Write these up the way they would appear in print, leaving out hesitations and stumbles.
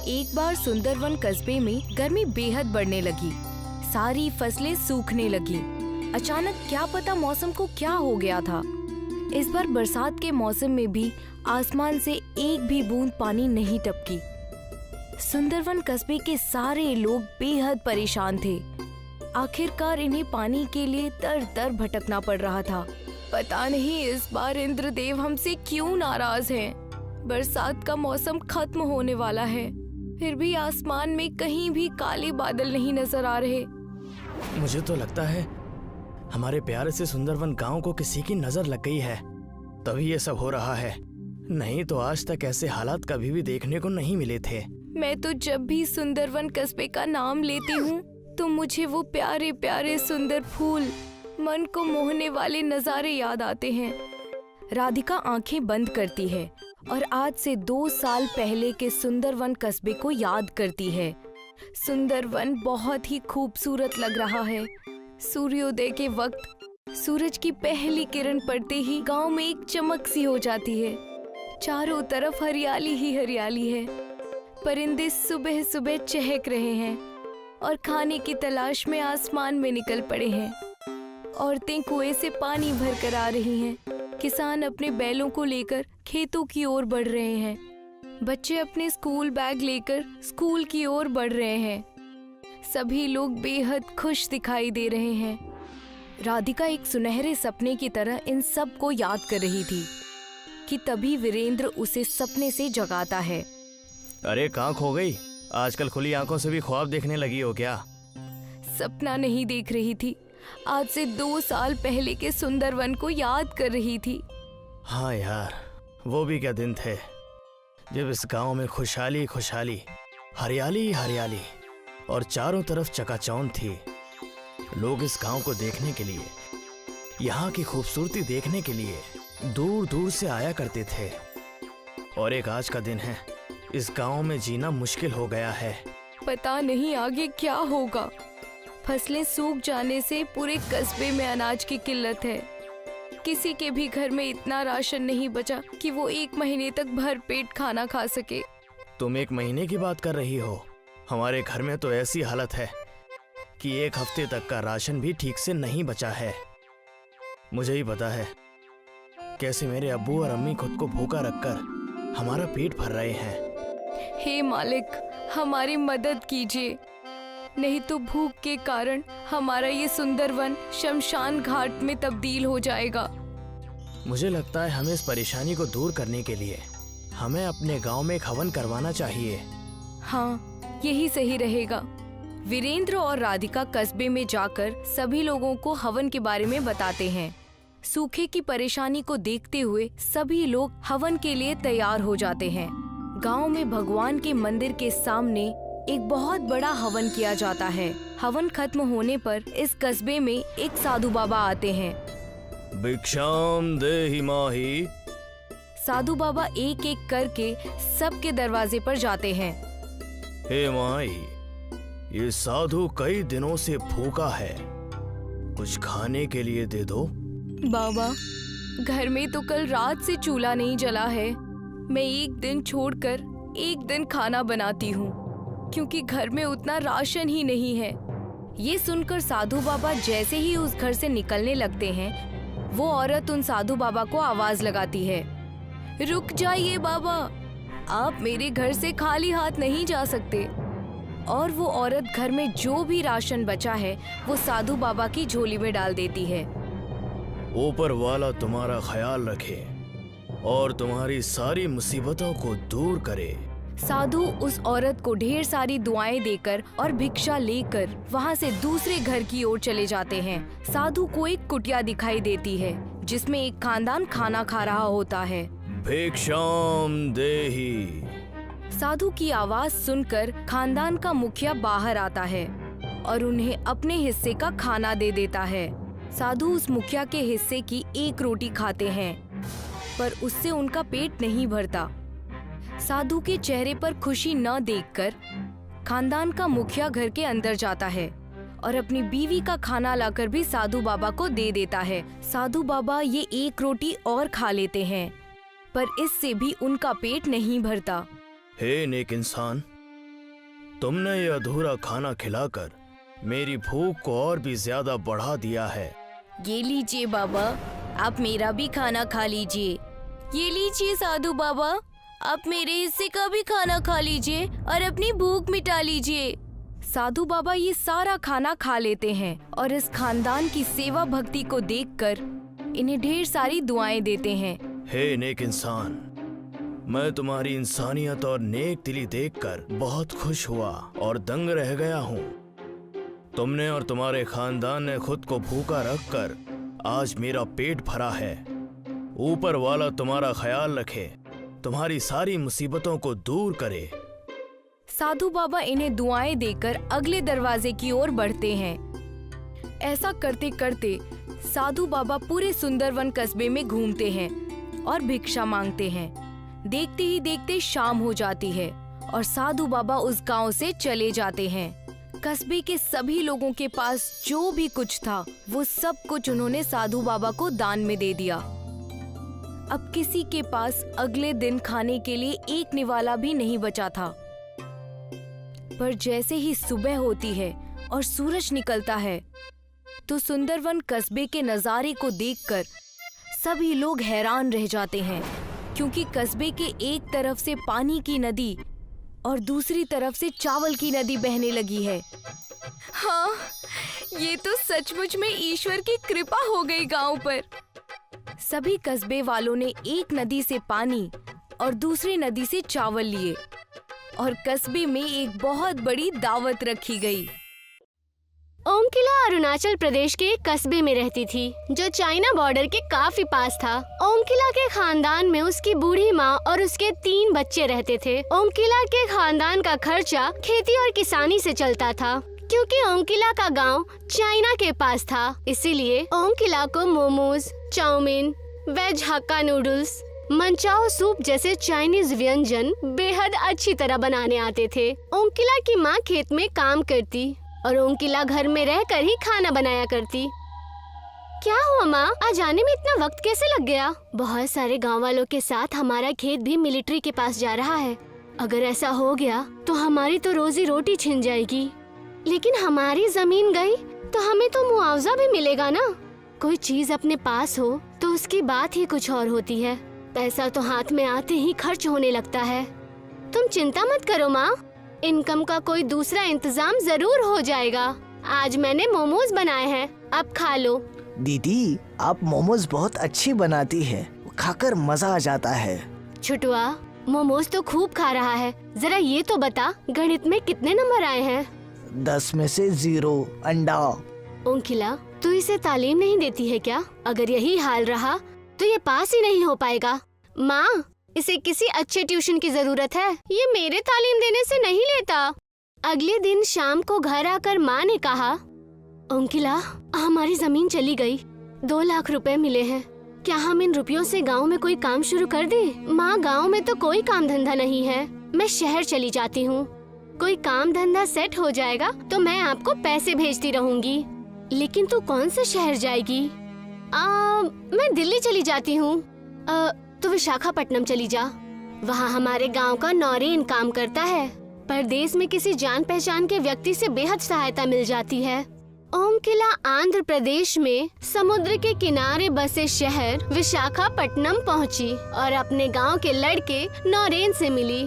एक बार सुंदरवन कस्बे में गर्मी बेहद बढ़ने लगी। सारी फसलें सूखने लगी। अचानक क्या पता मौसम को क्या हो गया था। इस बार बरसात के मौसम में भी आसमान से एक भी बूंद पानी नहीं टपकी। सुंदरवन कस्बे के सारे लोग बेहद परेशान थे। आखिरकार इन्हें पानी के लिए दर दर भटकना पड़ रहा था। पता नहीं इस बार इंद्रदेव हमसे क्यों नाराज हैं। बरसात का मौसम खत्म होने वाला है, फिर भी आसमान में कहीं भी काले बादल नहीं नजर आ रहे। मुझे तो लगता है हमारे प्यारे से सुंदरवन गांव को किसी की नजर लग गई है, तभी ये सब हो रहा है। नहीं तो आज तक ऐसे हालात कभी भी देखने को नहीं मिले थे। मैं तो जब भी सुंदरवन कस्बे का नाम लेती हूँ तो मुझे वो प्यारे प्यारे सुंदर फूल, मन को मोहने वाले नजारे याद आते हैं। राधिका आंखें बंद करती है और आज से 2 साल पहले के सुंदरवन कस्बे को याद करती है। सुंदरवन बहुत ही खूबसूरत लग रहा है। सूर्योदय के वक्त सूरज की पहली किरण पड़ते ही गांव में एक चमक सी हो जाती है। चारों तरफ हरियाली ही हरियाली है। परिंदे सुबह सुबह चहक रहे हैं और खाने की तलाश में आसमान में निकल पड़े हैं। औरतें कुएं से पानी भर कर आ रही हैं। किसान अपने बैलों को लेकर खेतों की ओर बढ़ रहे हैं। बच्चे अपने स्कूल बैग लेकर स्कूल की ओर बढ़ रहे हैं। सभी लोग बेहद खुश दिखाई दे रहे हैं। राधिका एक सुनहरे सपने की तरह इन सब को याद कर रही थी कि तभी वीरेंद्र उसे सपने से जगाता है। अरे कहाँ खो गई? आजकल खुली आंखों से भी ख्वाब देखने लगी हो क्या? सपना नहीं देख रही थी, आज से 2 साल पहले के सुंदरवन को याद कर रही थी। हाँ यार, वो भी क्या दिन थे जब इस गांव में खुशहाली खुशहाली, हरियाली हरियाली और चारों तरफ चकाचौंध थी। लोग इस गांव को देखने के लिए, यहाँ की खूबसूरती देखने के लिए दूर दूर से आया करते थे। और एक आज का दिन है, इस गांव में जीना मुश्किल हो गया है। पता नहीं आगे क्या होगा। फसलें सूख जाने से पूरे कस्बे में अनाज की किल्लत है। किसी के भी घर में इतना राशन नहीं बचा कि वो 1 महीने तक भर पेट खाना खा सके। तुम 1 महीने की बात कर रही हो? हमारे घर में तो ऐसी हालत है कि 1 हफ्ते तक का राशन भी ठीक से नहीं बचा है। मुझे ही पता है कैसे मेरे अब्बू और अम्मी खुद को भूखा रखकर हमारा पेट भर रहे हैं। हे मालिक, हमारी मदद कीजिए, नहीं तो भूख के कारण हमारा ये सुंदरवन शमशान घाट में तब्दील हो जाएगा। मुझे लगता है हमें इस परेशानी को दूर करने के लिए हमें अपने गांव में एक हवन करवाना चाहिए। हाँ, यही सही रहेगा। वीरेंद्र और राधिका कस्बे में जाकर सभी लोगों को हवन के बारे में बताते हैं। सूखे की परेशानी को देखते हुए सभी लोग हवन के लिए तैयार हो जाते हैं। गांव में भगवान के मंदिर के सामने एक बहुत बड़ा हवन किया जाता है। हवन खत्म होने पर इस कस्बे में एक साधु बाबा आते हैं। भिक्षाम देहि माहि। साधु बाबा एक एक करके सबके दरवाजे पर जाते हैं। हे माई, ये साधु कई दिनों से भूखा है, कुछ खाने के लिए दे दो। बाबा, घर में तो कल रात से चूल्हा नहीं जला है। मैं एक दिन छोड़कर एक दिन खाना बनाती हूँ क्योंकि घर में उतना राशन ही नहीं है। ये सुनकर साधु बाबा जैसे ही उस घर से निकलने लगते हैं, वो औरत उन साधु बाबा को आवाज लगाती है, रुक जाइए बाबा, आप मेरे घर से खाली हाथ नहीं जा सकते। और वो औरत घर में जो भी राशन बचा है वो साधु बाबा की झोली में डाल देती है। ऊपर वाला तुम्हारा ख्याल रखे और तुम्हारी सारी मुसीबतों को दूर करे। साधु उस औरत को ढेर सारी दुआएं देकर और भिक्षा लेकर वहाँ से दूसरे घर की ओर चले जाते हैं। साधु को एक कुटिया दिखाई देती है जिसमें एक खानदान खाना खा रहा होता है। भिक्षाम देहि। साधु की आवाज सुनकर खानदान का मुखिया बाहर आता है और उन्हें अपने हिस्से का खाना दे देता है। साधु उस मुखिया के हिस्से की 1 रोटी खाते हैं, पर उससे उनका पेट नहीं भरता। साधु के चेहरे पर खुशी न देखकर खानदान का मुखिया घर के अंदर जाता है और अपनी बीवी का खाना लाकर भी साधु बाबा को दे देता है। साधु बाबा ये 1 रोटी और खा लेते हैं, पर इससे भी उनका पेट नहीं भरता। हे नेक इंसान, तुमने ये अधूरा खाना खिलाकर मेरी भूख को और भी ज्यादा बढ़ा दिया है। ये लीजिए बाबा, आप मेरा भी खाना खा लीजिए। ये लीजिए साधु बाबा, आप मेरे हिस्से का भी खाना खा लीजिए और अपनी भूख मिटा लीजिए। साधु बाबा ये सारा खाना खा लेते हैं और इस खानदान की सेवा भक्ति को देखकर इन्हें ढेर सारी दुआएं देते हैं। हे नेक इंसान, मैं तुम्हारी इंसानियत और नेक दिली देखकर बहुत खुश हुआ और दंग रह गया हूँ। तुमने और तुम्हारे खानदान ने खुद को भूखा रखकर आज मेरा पेट भरा है। ऊपर वाला तुम्हारा ख्याल रखे, तुम्हारी सारी मुसीबतों को दूर करे। साधु बाबा इन्हें दुआएं देकर अगले दरवाजे की ओर बढ़ते हैं। ऐसा करते करते साधु बाबा पूरे सुंदरवन कस्बे में घूमते हैं और भिक्षा मांगते हैं। देखते ही देखते शाम हो जाती है और साधु बाबा उस गांव से चले जाते हैं। कस्बे के सभी लोगों के पास जो भी कुछ था वो सब कुछ उन्होंने साधु बाबा को दान में दे दिया। अब किसी के पास अगले दिन खाने के लिए एक निवाला भी नहीं बचा था। पर जैसे ही सुबह होती है और सूरज निकलता है तो सुंदरवन कस्बे के नजारे को देखकर सभी लोग हैरान रह जाते हैं, क्योंकि कस्बे के एक तरफ से पानी की नदी और दूसरी तरफ से चावल की नदी बहने लगी है। हाँ, ये तो सचमुच में ईश्वर की कृपा हो गई गांव पर। सभी कस्बे वालों ने एक नदी से पानी और दूसरी नदी से चावल लिए और कस्बे में एक बहुत बड़ी दावत रखी गई। ओमकिला अरुणाचल प्रदेश के एक कस्बे में रहती थी जो चाइना बॉर्डर के काफी पास था। ओमकिला के खानदान में उसकी बूढ़ी माँ और उसके 3 बच्चे रहते थे। ओमकिला के खानदान का खर्चा खेती और किसानी से चलता था। क्योंकि ओमकिला का गांव चाइना के पास था, इसीलिए ओमकिला को momos, chow mein, veg hakka noodles, manchow soup जैसे चाइनीज व्यंजन बेहद अच्छी तरह बनाने आते थे। ओमकिला की माँ खेत में काम करती और ओमकिला घर में रहकर ही खाना बनाया करती। क्या हुआ माँ, आज आने में इतना वक्त कैसे लग गया? बहुत सारे गांव वालों के साथ हमारा खेत भी मिलिट्री के पास जा रहा है। अगर ऐसा हो गया तो हमारी तो रोजी रोटी छिन जाएगी। लेकिन हमारी जमीन गई तो हमें तो मुआवजा भी मिलेगा ना। कोई चीज अपने पास हो तो उसकी बात ही कुछ और होती है। पैसा तो हाथ में आते ही खर्च होने लगता है। तुम चिंता मत करो माँ, इनकम का कोई दूसरा इंतजाम जरूर हो जाएगा। आज मैंने मोमोज बनाए हैं, अब खा लो। दीदी, आप मोमोज बहुत अच्छी बनाती है, खाकर मजा आ जाता है। छुटुआ, मोमोज तो खूब खा रहा है। जरा ये तो बता, गणित में कितने नंबर आए हैं? 10 में से 0 अंडा। ओमकिला, तू इसे तालीम नहीं देती है क्या? अगर यही हाल रहा तो ये पास ही नहीं हो पाएगा। माँ, इसे किसी अच्छे ट्यूशन की जरूरत है, ये मेरे तालीम देने से नहीं लेता। अगले दिन शाम को घर आकर माँ ने कहा, ओमकिला, हमारी जमीन चली गई, 2 लाख रुपए मिले हैं। क्या हम इन रुपयों से गांव में कोई काम शुरू कर दें? माँ, गांव में तो कोई काम धंधा नहीं है, मैं शहर चली जाती हूँ। कोई काम धंधा सेट हो जाएगा तो मैं आपको पैसे भेजती रहूंगी। लेकिन तू कौन से शहर जाएगी? मैं दिल्ली चली जाती हूँ। तो विशाखापट्टनम चली जा, वहाँ हमारे गांव का नौरेन काम करता है। परदेश में किसी जान पहचान के व्यक्ति से बेहद सहायता मिल जाती है। ओमकिला आंध्र प्रदेश में समुद्र के किनारे बसे शहर विशाखापट्टनम पहुँची और अपने गांव के लड़के नौरेन से मिली।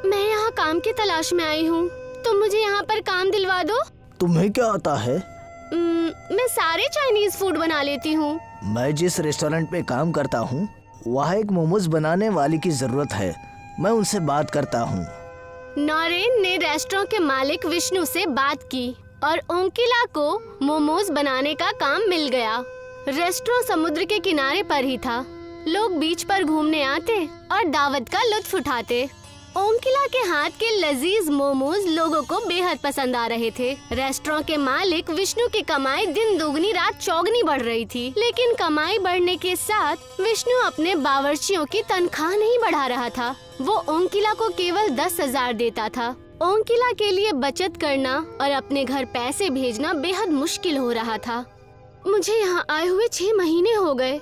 मैं यहाँ काम की तलाश में आई हूँ, तुम मुझे यहाँ पर काम दिलवा दो। तुम्हें क्या आता है? मैं सारे चाइनीज फूड बना लेती हूँ। मैं जिस रेस्टोरेंट में काम करता हूँ वहाँ एक मोमोज बनाने वाली की जरूरत है, मैं उनसे बात करता हूँ। नौरेन ने रेस्टोरेंट के मालिक विष्णु से बात की और ओमकिला को मोमोज बनाने का काम मिल गया। रेस्टोरेंट समुद्र के किनारे पर ही था। लोग बीच पर घूमने आते और दावत का लुत्फ उठाते। ओमकिला के हाथ के लजीज मोमोज लोगों को बेहद पसंद आ रहे थे। रेस्टोरेंट के मालिक विष्णु की कमाई दिन दोगुनी रात चौगनी बढ़ रही थी। लेकिन कमाई बढ़ने के साथ विष्णु अपने बावर्चियों की तनख्वाह नहीं बढ़ा रहा था। वो ओमकिला को केवल 10,000 देता था। ओमकिला के लिए बचत करना और अपने घर पैसे भेजना बेहद मुश्किल हो रहा था। मुझे यहाँ आए हुए 6 महीने हो गए।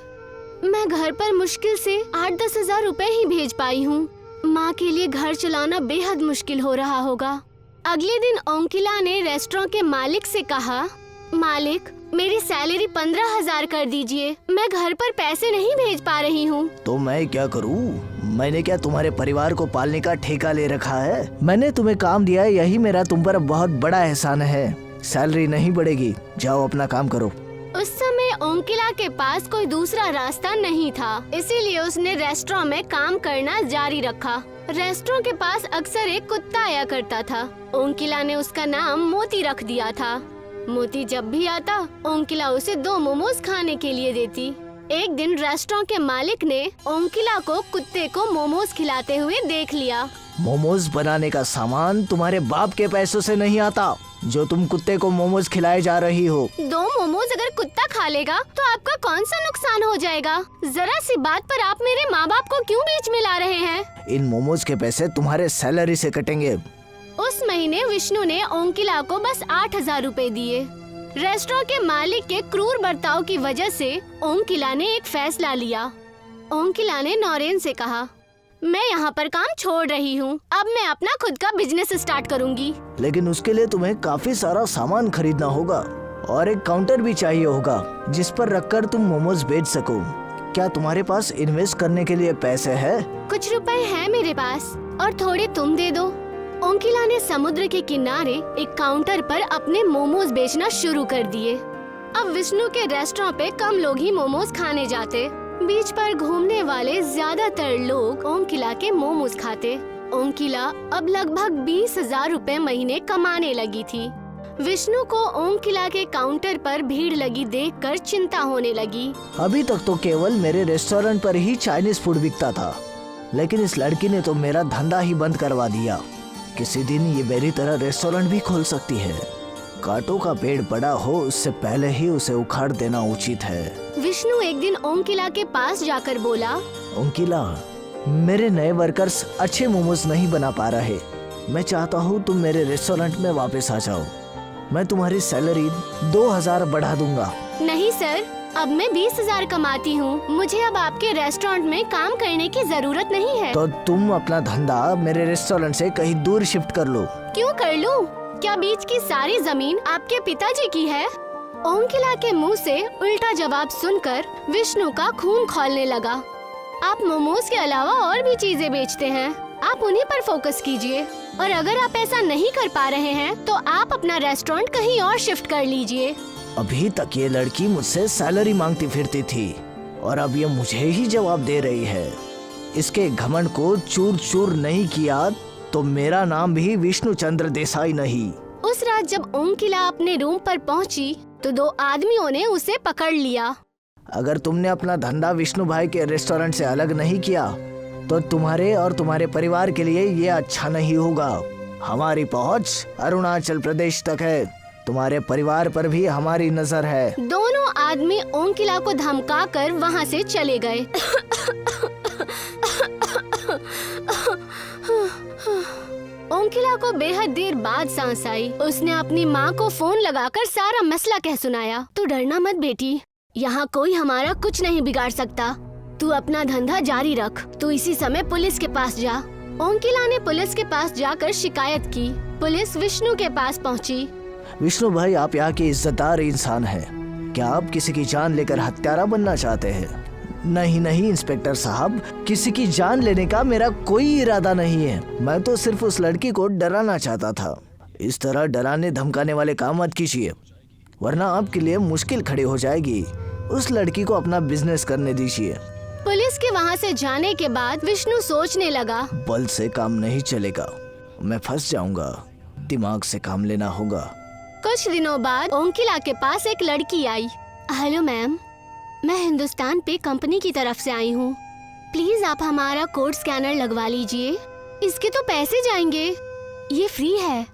मैं घर पर मुश्किल से 8-10 हजार रुपए ही भेज पाई हूँ। माँ के लिए घर चलाना बेहद मुश्किल हो रहा होगा। अगले दिन ओंकिला ने रेस्टोरेंट के मालिक से कहा, मालिक मेरी सैलरी 15,000 कर दीजिए, मैं घर पर पैसे नहीं भेज पा रही हूँ। तो मैं क्या करूँ? मैंने क्या तुम्हारे परिवार को पालने का ठेका ले रखा है? मैंने तुम्हें काम दिया है, यही मेरा तुम पर बहुत बड़ा एहसान है। सैलरी नहीं बढ़ेगी, जाओ अपना काम करो। उस समय ओंकिला के पास कोई दूसरा रास्ता नहीं था, इसीलिए उसने रेस्टोरेंट में काम करना जारी रखा। रेस्टोरेंट के पास अक्सर एक कुत्ता आया करता था। ओंकिला ने उसका नाम मोती रख दिया था। मोती जब भी आता, ओंकिला उसे 2 मोमोज खाने के लिए देती। एक दिन रेस्टोरेंट के मालिक ने ओंकिला को कुत्ते को मोमोज खिलाते हुए देख लिया। मोमोज बनाने का सामान तुम्हारे बाप के पैसों से नहीं आता, जो तुम कुत्ते को मोमोज खिलाए जा रही हो। 2 मोमोज अगर कुत्ता खा लेगा तो आपका कौन सा नुकसान हो जाएगा? जरा सी बात पर आप मेरे माँ बाप को क्यों बीच में ला रहे हैं? इन मोमोज के पैसे तुम्हारे सैलरी से कटेंगे। उस महीने विष्णु ने ओंकिला को बस 8,000 रुपए दिए। रेस्टोरेंट के मालिक के क्रूर बर्ताव की वजह से ओंकिला ने एक फैसला लिया। ओंकिला ने नौरेन से कहा, मैं यहाँ पर काम छोड़ रही हूँ, अब मैं अपना खुद का बिजनेस स्टार्ट करूँगी। लेकिन उसके लिए तुम्हें काफी सारा सामान खरीदना होगा और एक काउंटर भी चाहिए होगा जिस पर रखकर तुम मोमोज बेच सको। क्या तुम्हारे पास इन्वेस्ट करने के लिए पैसे है? कुछ रुपए हैं मेरे पास और थोड़े तुम दे दो। ओंकिला ने समुद्र के किनारे एक काउंटर पर अपने मोमोज बेचना शुरू कर दिए। अब विष्णु के रेस्टोरेंट पे कम लोग ही मोमोज खाने जाते। बीच पर घूमने वाले ज्यादातर लोग ओंकिला के मोमोज खाते। ओंकिला अब लगभग 20,000 रुपए महीने कमाने लगी थी। विष्णु को ओंकिला के काउंटर पर भीड़ लगी देखकर चिंता होने लगी। अभी तक तो केवल मेरे रेस्टोरेंट पर ही चाइनीज फूड बिकता था, लेकिन इस लड़की ने तो मेरा धंधा ही बंद करवा दिया। किसी दिन ये मेरी तरह रेस्टोरेंट भी खोल सकती है। कांटों का पेड़ बड़ा हो उससे पहले ही उसे उखाड़ देना उचित है। विष्णु एक दिन ओंकिला के पास जाकर बोला, ओंकिला, मेरे नए वर्कर्स अच्छे मोमोज नहीं बना पा रहे। मैं चाहता हूँ तुम मेरे रेस्टोरेंट में वापस आ जाओ। मैं तुम्हारी सैलरी 2,000 बढ़ा दूंगा। नहीं सर, अब मैं 20,000 कमाती हूँ, मुझे अब आपके रेस्टोरेंट में काम करने की जरूरत नहीं है। तो तुम अपना धंधा मेरे रेस्टोरेंट से कहीं दूर शिफ्ट कर लो। क्यों कर लूँ? क्या बीच की सारी जमीन आपके पिताजी की है? ओंकिला के मुंह से उल्टा जवाब सुनकर विष्णु का खून खौलने लगा। आप मोमोज के अलावा और भी चीजें बेचते हैं, आप उन्हीं पर फोकस कीजिए। और अगर आप ऐसा नहीं कर पा रहे हैं तो आप अपना रेस्टोरेंट कहीं और शिफ्ट कर लीजिए। अभी तक ये लड़की मुझसे सैलरी मांगती फिरती थी और अब ये मुझे ही जवाब दे रही है। इसके घमंड को चूर चूर नहीं किया तो मेरा नाम भी विष्णु चंद्र देसाई नहीं। उस रात जब ओंकिला अपने रूम पर पहुंची तो 2 आदमियों ने उसे पकड़ लिया। अगर तुमने अपना धंधा विष्णु भाई के रेस्टोरेंट से अलग नहीं किया तो तुम्हारे और तुम्हारे परिवार के लिए ये अच्छा नहीं होगा। हमारी पहुंच अरुणाचल प्रदेश तक है, तुम्हारे परिवार पर भी हमारी नजर है। दोनों आदमी ओंकिला को धमकाकर वहां से चले गए। ओंकिला को बेहद देर बाद सांस आई। उसने अपनी माँ को फोन लगाकर सारा मसला कह सुनाया। तू डरना मत बेटी, यहाँ कोई हमारा कुछ नहीं बिगाड़ सकता। तू अपना धंधा जारी रख। तू इसी समय पुलिस के पास जा। ओंकिला ने पुलिस के पास जाकर शिकायत की। पुलिस विष्णु के पास पहुँची। विष्णु भाई, आप यहाँ के इज्जतदार इंसान हैं। क्या आप किसी की जान लेकर हत्यारा बनना चाहते हैं? नहीं नहीं इंस्पेक्टर साहब, किसी की जान लेने का मेरा कोई इरादा नहीं है। मैं तो सिर्फ उस लड़की को डराना चाहता था। इस तरह डराने धमकाने वाले काम मत कीजिए, वरना आपके लिए मुश्किल खड़ी हो जाएगी। उस लड़की को अपना बिजनेस करने दीजिए। पुलिस के वहाँ से जाने के बाद विष्णु सोचने लगा, बल से काम नहीं चलेगा, मैं फंस जाऊंगा। दिमाग से काम लेना होगा। कुछ दिनों बाद ओंकिला के पास एक लड़की आई। हेलो मैम, मैं हिंदुस्तान पे कंपनी की तरफ से आई हूँ। प्लीज आप हमारा कोड स्कैनर लगवा लीजिए। इसके तो पैसे जाएंगे, ये फ्री है।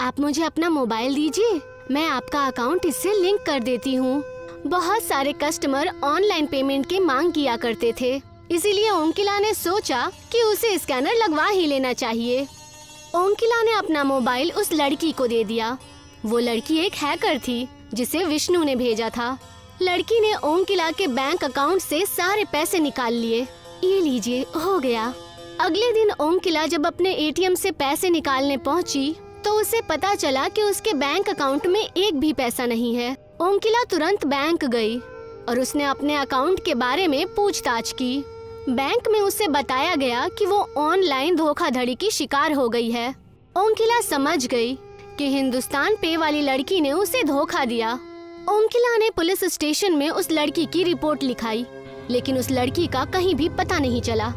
आप मुझे अपना मोबाइल दीजिए, मैं आपका अकाउंट इससे लिंक कर देती हूँ। बहुत सारे कस्टमर ऑनलाइन पेमेंट की मांग किया करते थे, इसीलिए ओंकिला ने सोचा कि उसे स्कैनर लगवा ही लेना चाहिए। ओंकिला ने अपना मोबाइल उस लड़की को दे दिया। वो लड़की एक हैकर थी जिसे विष्णु ने भेजा था। लड़की ने ओंकिला के बैंक अकाउंट से सारे पैसे निकाल लिए। ये लीजिए, हो गया। अगले दिन ओंकिला जब अपने एटीएम से पैसे निकालने पहुंची तो उसे पता चला कि उसके बैंक अकाउंट में एक भी पैसा नहीं है। ओंकिला तुरंत बैंक गई और उसने अपने अकाउंट के बारे में पूछताछ की। बैंक में उसे बताया गया कि वो ऑनलाइन धोखाधड़ी की शिकार हो गई है। ओंकिला समझ गई कि हिंदुस्तान पे वाली लड़की ने उसे धोखा दिया। ओंकिला ने पुलिस स्टेशन में उस लड़की की रिपोर्ट लिखाई, लेकिन उस लड़की का कहीं भी पता नहीं चला।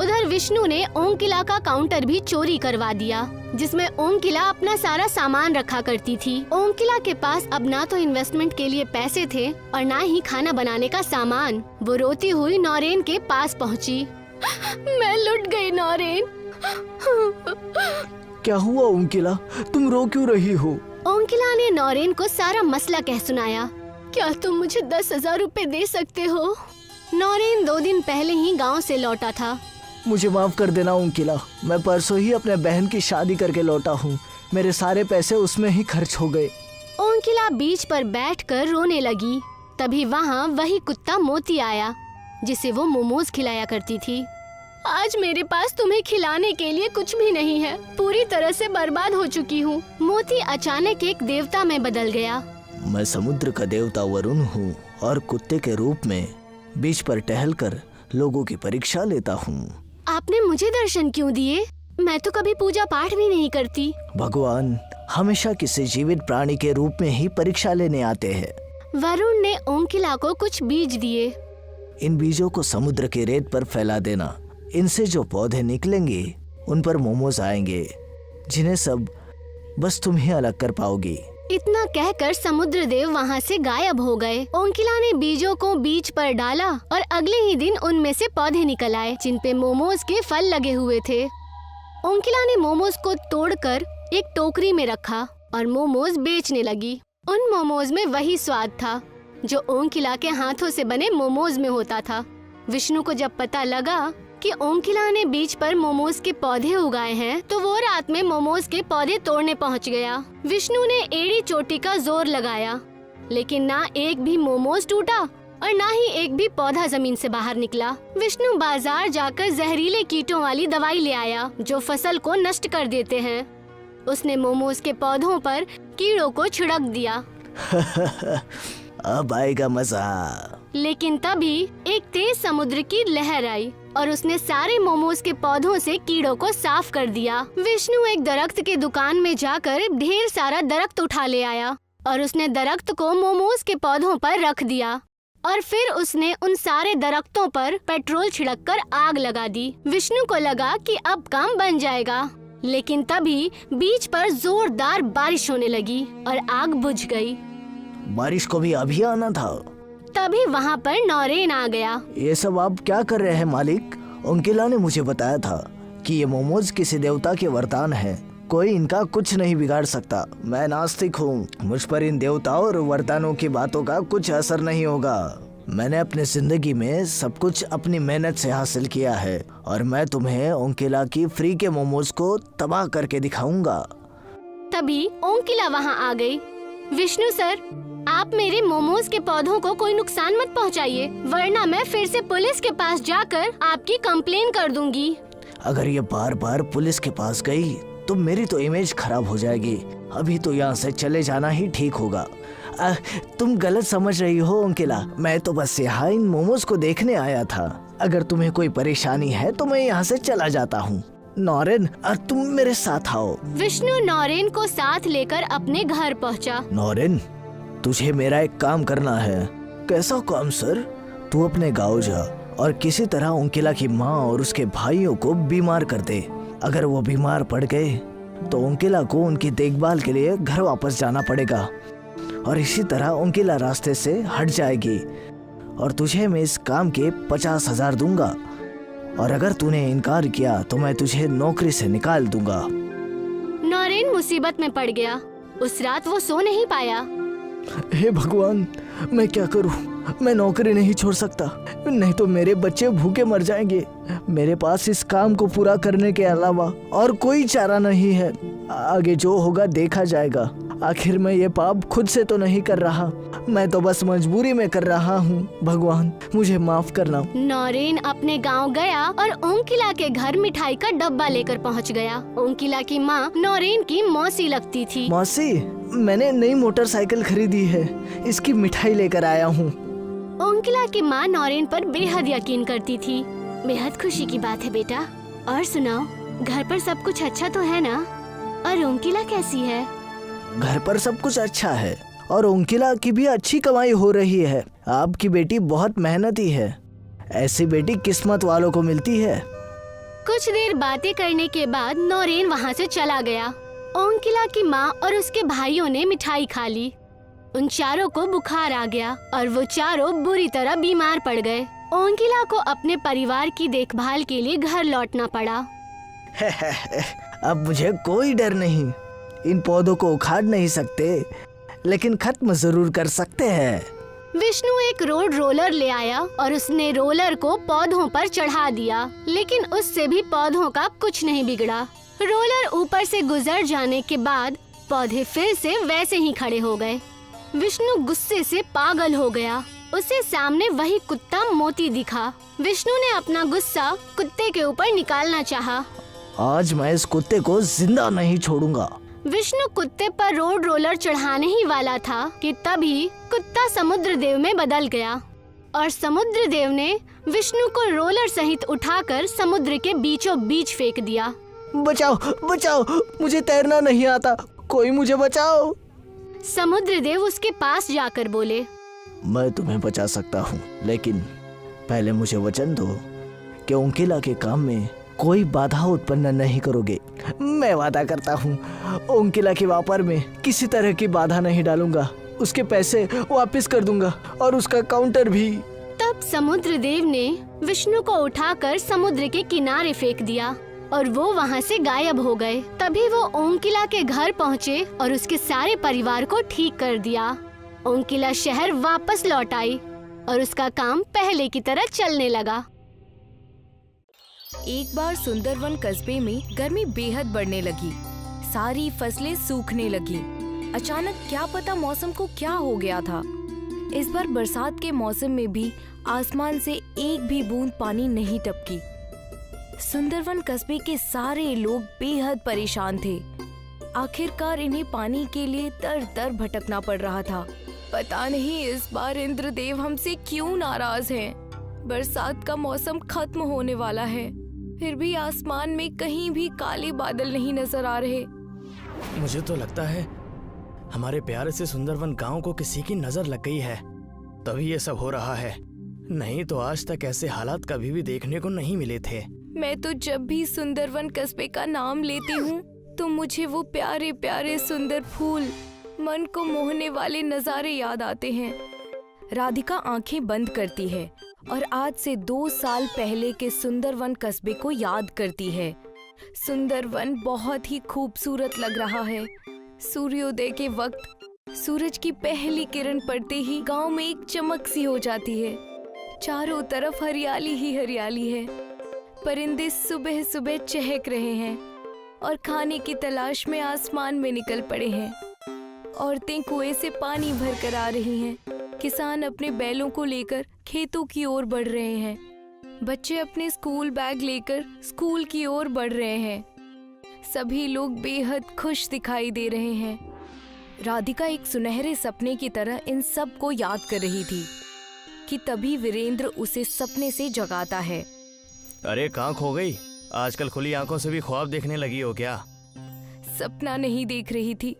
उधर विष्णु ने ओंकिला का काउंटर भी चोरी करवा दिया, जिसमें ओंकिला अपना सारा सामान रखा करती थी। ओंकिला के पास अब ना तो इन्वेस्टमेंट के लिए पैसे थे और ना ही खाना बनाने का सामान। वो रोती हुई नौरेन के पास पहुंची। मैं लुट गई नौरेन। क्या हुआ ओंकिला, तुम रो क्यों रही हो? ओंकिला ने नौरेन को सारा मसला कह सुनाया। क्या तुम मुझे 10,000 रुपए दे सकते हो? नौरेन 2 दिन पहले ही गांव से लौटा था। मुझे माफ कर देना ओंकिला, मैं परसों ही अपने बहन की शादी करके लौटा हूँ। मेरे सारे पैसे उसमें ही खर्च हो गए। ओंकिला बीच पर बैठकर रोने लगी। तभी वहाँ वही कुत्ता मोती आया, जिसे वो मोमोज खिलाया करती थी। आज मेरे पास तुम्हें खिलाने के लिए कुछ भी नहीं है, पूरी तरह से बर्बाद हो चुकी हूँ। मोती अचानक एक देवता में बदल गया। मैं समुद्र का देवता वरुण हूँ और कुत्ते के रूप में बीच पर टहलकर लोगों की परीक्षा लेता हूँ। आपने मुझे दर्शन क्यों दिए? मैं तो कभी पूजा पाठ भी नहीं करती। भगवान हमेशा किसी जीवित प्राणी के रूप में ही परीक्षा लेने आते हैं। वरुण ने ओंकिला को कुछ बीज दिए। इन बीजों को समुद्र के रेत पर फैला देना। इनसे जो पौधे निकलेंगे उन पर मोमोज आएंगे, जिन्हें सब बस तुम ही अलग कर पाओगी। इतना कहकर समुद्र देव वहाँ से गायब हो गए। ओंकिला ने बीजों को बीज पर डाला और अगले ही दिन उनमें से पौधे निकल आए, जिन पे मोमोज के फल लगे हुए थे। ओंकिला ने मोमोज को तोड़कर एक टोकरी में रखा और मोमोज बेचने लगी। उन मोमोज में वही स्वाद था जो ओंकिला के हाथों से बने मोमोज में होता था। विष्णु को जब पता लगा कि ओंकिला ने बीच पर मोमोज के पौधे उगाए हैं, तो वो रात में मोमोज के पौधे तोड़ने पहुंच गया। विष्णु ने एड़ी चोटी का जोर लगाया, लेकिन ना एक भी मोमोज टूटा और ना ही एक भी पौधा जमीन से बाहर निकला। विष्णु बाजार जाकर जहरीले कीटों वाली दवाई ले आया, जो फसल को नष्ट कर देते हैं। उसने मोमोज के पौधों पर कीड़ों को छिड़क दिया। अब आएगा मजा। लेकिन तभी एक तेज समुद्र की लहर आई और उसने सारे मोमोज के पौधों से कीड़ों को साफ कर दिया। विष्णु एक दरख्त के दुकान में जाकर ढेर सारा दरख्त उठा ले आया और उसने दरख्त को मोमोज के पौधों पर रख दिया और फिर उसने उन सारे दरख्तों पर पेट्रोल छिड़ककर आग लगा दी। विष्णु को लगा कि अब काम बन जाएगा, लेकिन तभी बीच पर जोरदार बारिश होने लगी और आग बुझ गई। बारिश को भी अभी आना था। तभी वहाँ पर नौरेन आ गया। ये सब आप क्या कर रहे हैं मालिक? ओंकिला ने मुझे बताया था कि ये मोमोज किसी देवता के वरदान है, कोई इनका कुछ नहीं बिगाड़ सकता। मैं नास्तिक हूँ, मुझ पर इन देवताओं और वरदानों की बातों का कुछ असर नहीं होगा। मैंने अपने जिंदगी में सब कुछ अपनी मेहनत से हासिल किया है और मैं तुम्हें ओंकिला की फ्री के मोमोज को तबाह करके दिखाऊंगा। तभी ओंकिला वहाँ आ गई। विष्णु सर, आप मेरे मोमोज के पौधों को कोई नुकसान मत पहुँचाइए, वरना मैं फिर से पुलिस के पास जाकर आपकी कंप्लेन कर दूंगी। अगर ये बार बार पुलिस के पास गई तो मेरी तो इमेज खराब हो जाएगी। अभी तो यहाँ से चले जाना ही ठीक होगा। तुम गलत समझ रही हो ओंकिला, मैं तो बस यहाँ इन मोमोज को देखने आया था। अगर तुम्हें कोई परेशानी है तो मैं यहाँ से चला जाता हूँ। नौरेन, तुम मेरे साथ आओ। विष्णु नौरेन को साथ लेकर अपने घर पहुँचा। नौरेन, तुझे मेरा एक काम करना है। कैसा काम सर? तू अपने गाँव जा और किसी तरह ओंकिला की माँ और उसके भाइयों को बीमार कर दे। अगर वो बीमार पड़ गए तो ओंकिला को उनकी देखभाल के लिए घर वापस जाना पड़ेगा और इसी तरह ओंकिला रास्ते से हट जाएगी और तुझे मैं इस काम के 50,000 दूंगा और अगर तूने इनकार किया तो मैं तुझे नौकरी से निकाल दूंगा। नौरेन मुसीबत में पड़ गया। उस रात वो सो नहीं पाया। हे भगवान, मैं क्या करूं? मैं नौकरी नहीं छोड़ सकता, नहीं तो मेरे बच्चे भूखे मर जाएंगे। मेरे पास इस काम को पूरा करने के अलावा और कोई चारा नहीं है। आगे जो होगा देखा जाएगा। आखिर मैं ये पाप खुद से तो नहीं कर रहा। मैं तो बस मजबूरी में कर रहा हूँ। भगवान मुझे माफ करना। नौरेन अपने गांव गया और ओंकिला के घर मिठाई का डब्बा लेकर पहुंच गया। ओंकिला की माँ नौरेन की मौसी लगती थी। मौसी, मैंने नई मोटरसाइकिल खरीदी है, इसकी मिठाई लेकर आया हूँ। ओंकिला की माँ नौरेन पर बेहद यकीन करती थी। बेहद खुशी की बात है बेटा। और सुनाओ, घर पर सब कुछ अच्छा तो है ना? और ओंकिला कैसी है? घर पर सब कुछ अच्छा है और ओंकिला की भी अच्छी कमाई हो रही है। आपकी बेटी बहुत मेहनती है। ऐसी बेटी किस्मत वालों को मिलती है। कुछ देर बातें करने के बाद नौरेन वहाँ से चला गया। ओंकिला की माँ और उसके भाइयों ने मिठाई खा ली। उन चारों को बुखार आ गया और वो चारों बुरी तरह बीमार पड़ गए। ओंकिला को अपने परिवार की देखभाल के लिए घर लौटना पड़ा। अब मुझे कोई डर नहीं। इन पौधों को उखाड़ नहीं सकते, लेकिन खत्म जरूर कर सकते हैं। विष्णु एक रोड रोलर ले आया और उसने रोलर को पौधों पर चढ़ा दिया, लेकिन उससे भी पौधों का कुछ नहीं बिगड़ा। रोलर ऊपर से गुजर जाने के बाद पौधे फिर से वैसे ही खड़े हो गए। विष्णु गुस्से से पागल हो गया। उसे सामने वही कुत्ता मोती दिखा। विष्णु ने अपना गुस्सा कुत्ते के ऊपर निकालना चाहा। आज मैं इस कुत्ते को जिंदा नहीं छोड़ूंगा। विष्णु कुत्ते पर रोड रोलर चढ़ाने ही वाला था कि तभी कुत्ता समुद्र देव में बदल गया और समुद्र देव ने विष्णु को रोलर सहित उठाकर समुद्र के बीचों बीच फेंक दिया। बचाओ बचाओ, मुझे तैरना नहीं आता, कोई मुझे बचाओ। समुद्र देव उसके पास जाकर बोले, मैं तुम्हें बचा सकता हूँ, लेकिन पहले मुझे वचन दो कि ओंकिला के काम में कोई बाधा उत्पन्न नहीं करोगे। मैं वादा करता हूँ, ओंकिला के व्यापार में किसी तरह की बाधा नहीं डालूंगा। उसके पैसे वापस कर दूंगा और उसका काउंटर भी। तब समुद्र देव ने विष्णु को उठाकर समुद्र के किनारे फेंक दिया और वो वहाँ से गायब हो गए। तभी वो ओंकिला के घर पहुँचे और उसके सारे परिवार को ठीक कर दिया। ओंकिला शहर वापस लौट आई और उसका काम पहले की तरह चलने लगा। एक बार सुंदरवन कस्बे में गर्मी बेहद बढ़ने लगी। सारी फसलें सूखने लगी। अचानक क्या पता मौसम को क्या हो गया था। इस बार बरसात के मौसम में भी आसमान से एक भी बूंद पानी नहीं टपकी। सुंदरवन कस्बे के सारे लोग बेहद परेशान थे। आखिरकार इन्हें पानी के लिए दर दर भटकना पड़ रहा था। पता नहीं इस बार इंद्रदेव हमसे क्यों नाराज हैं। बरसात का मौसम खत्म होने वाला है, फिर भी आसमान में कहीं भी काले बादल नहीं नजर आ रहे। मुझे तो लगता है हमारे प्यारे से सुंदरवन गांव को किसी की नजर लग गई है, तभी ये सब हो रहा है। नहीं तो आज तक ऐसे हालात कभी भी देखने को नहीं मिले थे। मैं तो जब भी सुंदरवन कस्बे का नाम लेती हूँ तो मुझे वो प्यारे प्यारे सुंदर फूल, मन को मोहने वाले नजारे याद आते हैं। राधिका आंखें बंद करती है और आज से 2 साल पहले के सुंदरवन कस्बे को याद करती है। सुंदरवन बहुत ही खूबसूरत लग रहा है। सूर्योदय के वक्त सूरज की पहली किरण पड़ते ही गांव में एक चमक सी हो जाती है। चारों तरफ हरियाली ही हरियाली है। परिंदे सुबह सुबह चहक रहे हैं और खाने की तलाश में आसमान में निकल पड़े हैं। औरतें कुएं से पानी भर कर आ रही हैं। किसान अपने बैलों को लेकर खेतों की ओर बढ़ रहे हैं। बच्चे अपने स्कूल बैग लेकर स्कूल की ओर बढ़ रहे हैं। सभी लोग बेहद खुश दिखाई दे रहे हैं। राधिका एक सुनहरे सपने की तरह इन सब को याद कर रही थी कि तभी वीरेंद्र उसे सपने से जगाता है। अरे कहाँ खो गई? आजकल खुली आंखों से भी ख्वाब देखने लगी हो क्या? सपना नहीं देख रही थी,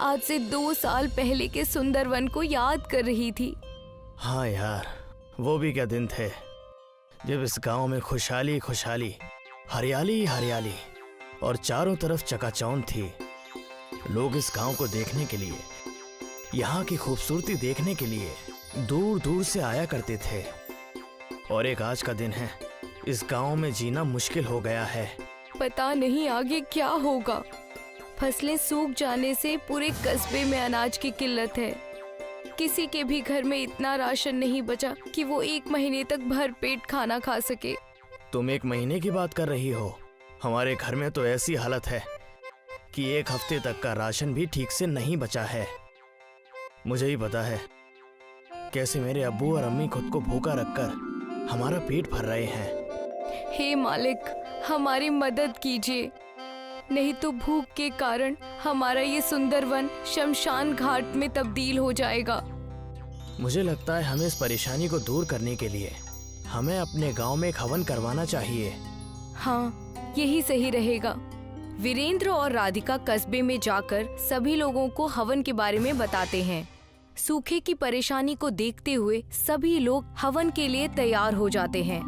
आज से 2 साल पहले के सुंदरवन को याद कर रही थी। हाँ यार, वो भी क्या दिन थे जब इस गांव में खुशहाली खुशहाली, हरियाली हरियाली और चारों तरफ चकाचौंध थी। लोग इस गांव को देखने के लिए, यहाँ की खूबसूरती देखने के लिए दूर दूर से आया करते थे। और एक आज का दिन है, इस गांव में जीना मुश्किल हो गया है। पता नहीं आगे क्या होगा। फसलें सूख जाने से पूरे कस्बे में अनाज की किल्लत है। किसी के भी घर में इतना राशन नहीं बचा कि वो 1 महीने तक भर पेट खाना खा सके। तुम 1 महीने की बात कर रही हो? हमारे घर में तो ऐसी हालत है कि 1 हफ्ते तक का राशन भी ठीक से नहीं बचा है। मुझे ही पता है कैसे मेरे अब्बू और अम्मी खुद को भूखा रखकर हमारा पेट भर रहे हैं। हे मालिक, हमारी मदद कीजिए, नहीं तो भूख के कारण हमारा ये सुंदर वन शमशान घाट में तब्दील हो जाएगा। मुझे लगता है हमें इस परेशानी को दूर करने के लिए हमें अपने गांव में एक हवन करवाना चाहिए। हाँ, यही सही रहेगा। वीरेंद्र और राधिका कस्बे में जाकर सभी लोगों को हवन के बारे में बताते हैं। सूखे की परेशानी को देखते हुए सभी लोग हवन के लिए तैयार हो जाते हैं।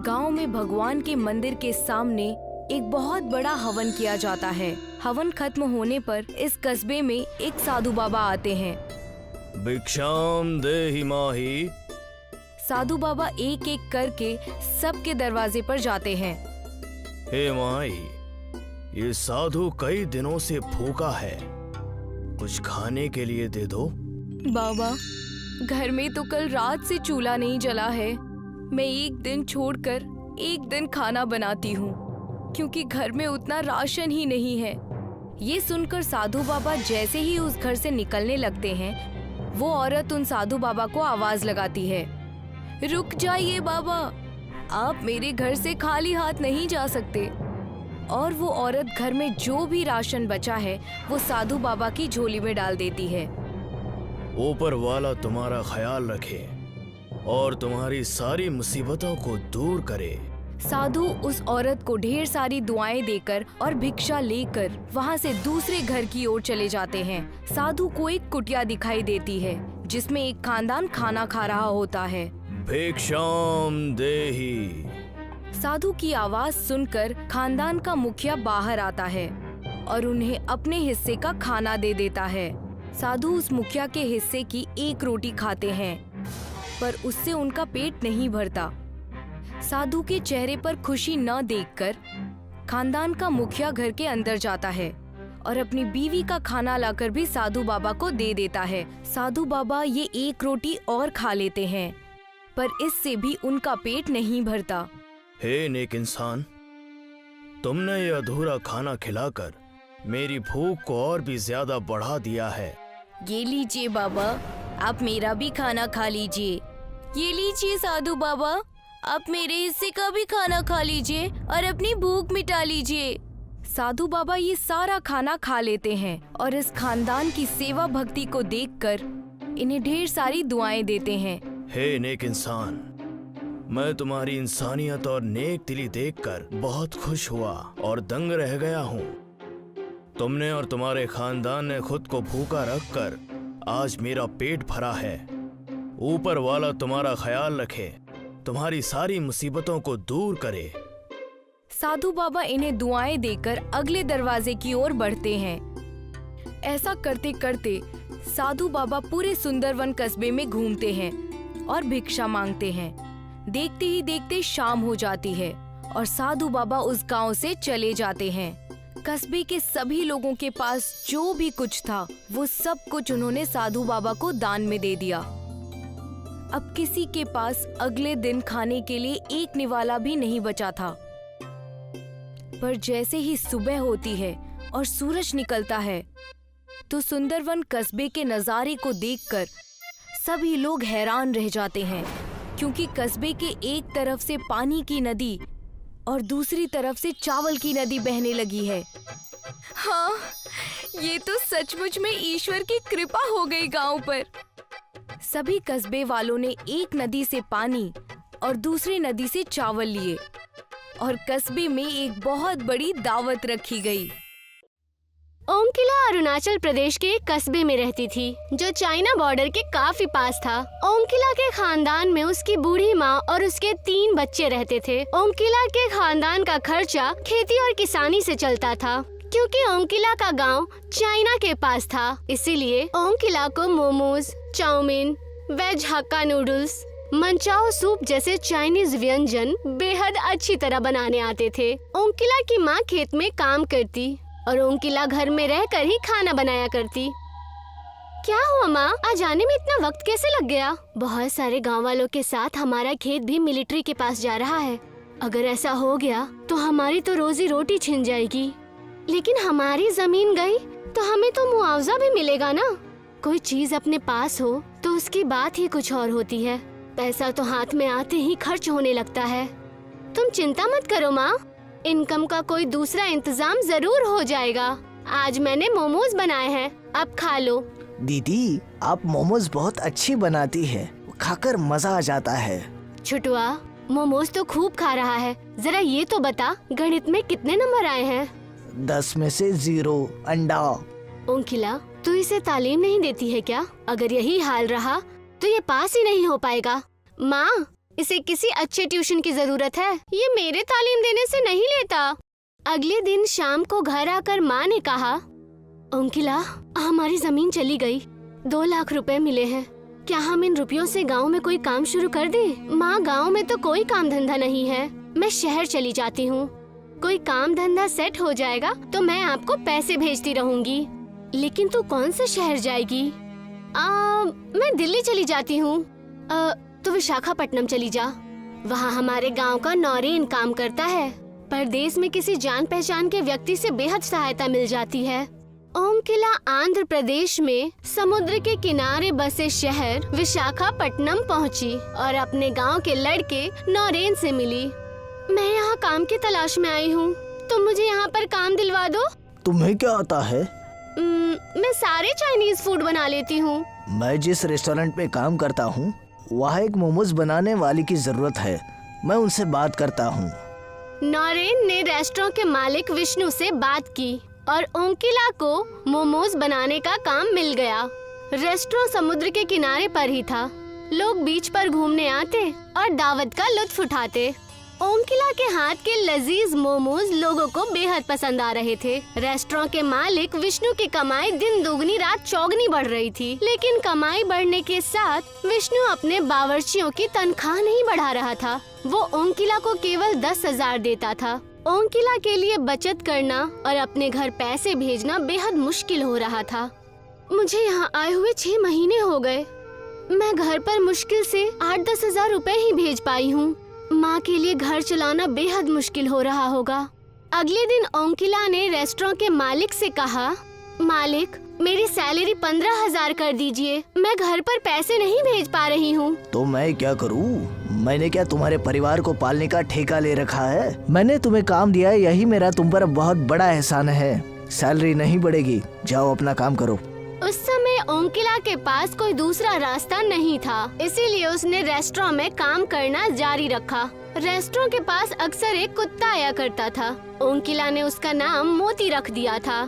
गांव में भगवान के मंदिर के सामने एक बहुत बड़ा हवन किया जाता है। हवन खत्म होने पर इस कस्बे में एक साधु बाबा आते हैं। भिक्षाम देहि माहि। साधु बाबा एक एक करके सबके दरवाजे पर जाते हैं। हे माई, ये साधु कई दिनों से भूखा है, कुछ खाने के लिए दे दो। बाबा, घर में तो कल रात से चूल्हा नहीं जला है। मैं एक दिन छोड़कर एक दिन खाना बनाती हूँ, क्योंकि घर में उतना राशन ही नहीं है। ये सुनकर साधु बाबा जैसे ही उस घर से निकलने लगते हैं, वो औरत उन साधु बाबा को आवाज लगाती है, रुक जाइए बाबा, आप मेरे घर से खाली हाथ नहीं जा सकते। और वो औरत घर में जो भी राशन बचा है वो साधु बाबा की झोली में डाल देती है। ऊपर वाला तुम्हारा ख्याल रखे और तुम्हारी सारी मुसीबतों को दूर करे। साधु उस औरत को ढेर सारी दुआएं देकर और भिक्षा लेकर वहाँ से दूसरे घर की ओर चले जाते हैं। साधु को एक कुटिया दिखाई देती है जिसमें एक खानदान खाना खा रहा होता है। भिक्षाम देहि। साधु की आवाज सुनकर खानदान का मुखिया बाहर आता है और उन्हें अपने हिस्से का खाना दे देता है। साधु उस मुखिया के हिस्से की एक रोटी खाते हैं, पर उससे उनका पेट नहीं भरता। साधु के चेहरे पर खुशी न देखकर खानदान का मुखिया घर के अंदर जाता है और अपनी बीवी का खाना लाकर भी साधु बाबा को दे देता है। साधु बाबा ये एक रोटी और खा लेते हैं, पर इससे भी उनका पेट नहीं भरता। हे नेक इंसान, तुमने ये अधूरा खाना खिलाकर मेरी भूख को और भी ज्यादा बढ़ा दिया है। ये लीजिए बाबा, आप मेरा भी खाना खा लीजिए। ये लीजिए साधु बाबा, आप मेरे हिस्से का भी खाना खा लीजिए और अपनी भूख मिटा लीजिए। साधु बाबा ये सारा खाना खा लेते हैं और इस खानदान की सेवा भक्ति को देखकर इन्हें ढेर सारी दुआएं देते हैं। हे नेक इंसान, मैं तुम्हारी इंसानियत और नेक दिली देखकर बहुत खुश हुआ और दंग रह गया हूँ। तुमने और तुम्हारे खानदान ने खुद को भूखा रखकर आज मेरा पेट भरा है। ऊपर वाला तुम्हारा ख्याल रखे, तुम्हारी सारी मुसीबतों को दूर करे। साधु बाबा इन्हें दुआएं देकर अगले दरवाजे की ओर बढ़ते हैं। ऐसा करते करते साधु बाबा पूरे सुंदरवन कस्बे में घूमते हैं और भिक्षा मांगते हैं। देखते ही देखते शाम हो जाती है और साधु बाबा उस गांव से चले जाते हैं। कस्बे के सभी लोगों के पास जो भी कुछ था वो सब कुछ उन्होंने साधु बाबा को दान में दे दिया। अब किसी के पास अगले दिन खाने के लिए एक निवाला भी नहीं बचा था। पर जैसे ही सुबह होती है और सूरज निकलता है तो सुंदरवन कस्बे के नजारे को देखकर सभी लोग हैरान रह जाते हैं, क्योंकि कस्बे के एक तरफ से पानी की नदी और दूसरी तरफ से चावल की नदी बहने लगी है। हाँ, ये तो सचमुच में ईश्वर की कृपा हो गई गांव पर। सभी कस्बे वालों ने एक नदी से पानी और दूसरी नदी से चावल लिए और कस्बे में एक बहुत बड़ी दावत रखी गई। ओमकिला अरुणाचल प्रदेश के एक कस्बे में रहती थी जो चाइना बॉर्डर के काफी पास था। ओमकिला के खानदान में उसकी बूढ़ी माँ और उसके 3 बच्चे रहते थे। ओमकिला के खानदान का खर्चा खेती और किसानी से चलता था। क्योंकि ओमकिला का गांव चाइना के पास था, इसीलिए ओमकिला को momos, chow mein, veg hakka noodles, manchow soup जैसे चाइनीज व्यंजन बेहद अच्छी तरह बनाने आते थे। ओमकिला की माँ खेत में काम करती और ओमकिला घर में रहकर ही खाना बनाया करती। क्या हुआ माँ, आज आने में इतना वक्त कैसे लग गया? बहुत सारे गांव वालों के साथ हमारा खेत भी मिलिट्री के पास जा रहा है। अगर ऐसा हो गया तो हमारी तो रोजी रोटी छिन जाएगी। लेकिन हमारी जमीन गई तो हमें तो मुआवजा भी मिलेगा ना। कोई चीज अपने पास हो तो उसकी बात ही कुछ और होती है। पैसा तो हाथ में आते ही खर्च होने लगता है। तुम चिंता मत करो माँ, इनकम का कोई दूसरा इंतजाम जरूर हो जाएगा। आज मैंने मोमोज बनाए हैं, अब खा लो। दीदी, आप मोमोज बहुत अच्छी बनाती है, खाकर मजा आ जाता है। छुटुआ, मोमोज तो खूब खा रहा है, जरा ये तो बता गणित में कितने नंबर आए हैं? 10 में से 0 अंडा। ओंकिला, तू इसे तालीम नहीं देती है क्या? अगर यही हाल रहा तो ये पास ही नहीं हो पाएगा। माँ, इसे किसी अच्छे ट्यूशन की जरूरत है, ये मेरे तालीम देने से नहीं लेता। अगले दिन शाम को घर आकर माँ ने कहा, ओंकिला, हमारी जमीन चली गई, 2 लाख रुपए मिले हैं, क्या हम इन रुपयों से गांव में कोई काम शुरू कर दें? माँ, गांव में तो कोई काम धंधा नहीं है, मैं शहर चली जाती हूँ, कोई काम धंधा सेट हो जाएगा तो मैं आपको पैसे भेजती रहूंगी। लेकिन तू कौन से शहर जाएगी? मैं दिल्ली चली जाती हूँ। तो विशाखापट्टनम चली जा, वहाँ हमारे गांव का नौरेन काम करता है। परदेश में किसी जान पहचान के व्यक्ति से बेहद सहायता मिल जाती है। ओंकिला आंध्र प्रदेश में समुद्र के किनारे बसे शहर विशाखापट्टनम पहुंची और अपने गांव के लड़के नौरेन से मिली। मैं यहाँ काम की तलाश में आई हूँ, तुम मुझे यहाँ पर काम दिलवा दो। तुम्हें क्या आता है? मैं सारे चाइनीज फूड बना लेती हूँ। मैं जिस रेस्टोरेंट में काम करता हूँ वहाँ एक मोमोज बनाने वाली की जरूरत है, मैं उनसे बात करता हूँ। नौरेन ने रेस्टोरेंट के मालिक विष्णु से बात की और ओंकिला को मोमोज बनाने का काम मिल गया। रेस्टोरेंट समुद्र के किनारे पर ही था, लोग बीच पर घूमने आते और दावत का लुत्फ उठाते। ओंकिला के हाथ के लजीज मोमोज लोगों को बेहद पसंद आ रहे थे। रेस्टोरेंट के मालिक विष्णु की कमाई दिन दोगुनी रात चौगुनी बढ़ रही थी, लेकिन कमाई बढ़ने के साथ विष्णु अपने बावर्चियों की तनख्वाह नहीं बढ़ा रहा था। वो ओंकिला को केवल 10,000 देता था। ओंकिला के लिए बचत करना और अपने घर पैसे भेजना बेहद मुश्किल हो रहा था। मुझे यहाँ आए हुए 6 महीने हो गए, मैं घर पर मुश्किल से 8-10 हजार रुपए ही भेज पाई हूँ। माँ के लिए घर चलाना बेहद मुश्किल हो रहा होगा। अगले दिन ओंकिला ने रेस्टोरेंट के मालिक से कहा, मालिक, मेरी सैलरी 15,000 कर दीजिए, मैं घर पर पैसे नहीं भेज पा रही हूँ। तो मैं क्या करूँ? मैंने क्या तुम्हारे परिवार को पालने का ठेका ले रखा है? मैंने तुम्हें काम दिया है, यही मेरा तुम पर बहुत बड़ा एहसान है। सैलरी नहीं बढ़ेगी, जाओ अपना काम करो। उस समय ओंकिला के पास कोई दूसरा रास्ता नहीं था, इसीलिए उसने रेस्टोरेंट में काम करना जारी रखा। रेस्टोरेंट के पास अक्सर एक कुत्ता आया करता था। ओंकिला ने उसका नाम मोती रख दिया था।